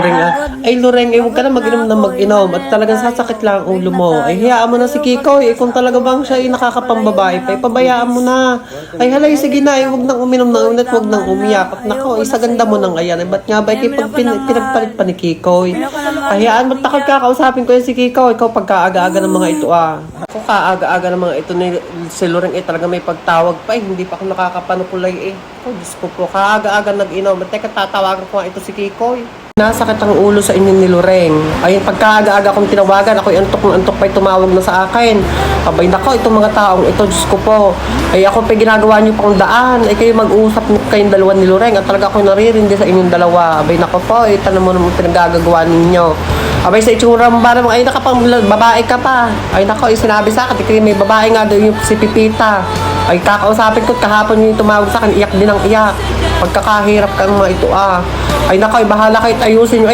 Loreng ay Loreng, huwag ka na mag-inom na mag-inom at talagang sasakit lang ang ulo mo. Ay hayaan mo na si Kiko, kung talaga bang siya ay nakakapambabae pa, pabayaan mo na. Ay halay, sige na, huwag nang uminom na ulit, huwag nang umiyak. At nako, isa ganda mo nang ayan. Ba't nga ba pag pinagpalit pa ni Kiko? Ay hayaan mo, takot ka, kausapin ko yan si Kiko. Ikaw pagkaaga-aga ng mga ito Ako kaaga-aga ng mga ito ni si Loreng talaga may pagtawag pa hindi pa ako nakakapanukulay Oh, Diyos ko po, kaaga-aga nag-inom. Teka, tatawagan ko nga ito si Kikoy. Nasakit ang ulo sa inyo ni Loreng. Ayun, pagkaaga-aga kong tinawagan, ako'y antok pa'y tumawag na sa akin. Abay nako, itong mga taong ito, Diyos ko po. Ay ako pa ginagawa niyo pang daan. Ay kayo mag-usap kayong dalawa ni Loreng. At talaga ako'y naririndi sa inyong dalawa. Abay nako po, tanong mo naman pinagagagawa ninyo. Abay sa itsura mo ba naman, ay nakapang babae ka pa. Ay nako, sinabi sa akin, may babae nga daw yung si Pipita. Ay kakausapin ko, kahapon yung tumawag sa akin, iyak din ang iyak. Pagkakahirap kang mga ito Ay nako, bahala kahit ayusin nyo.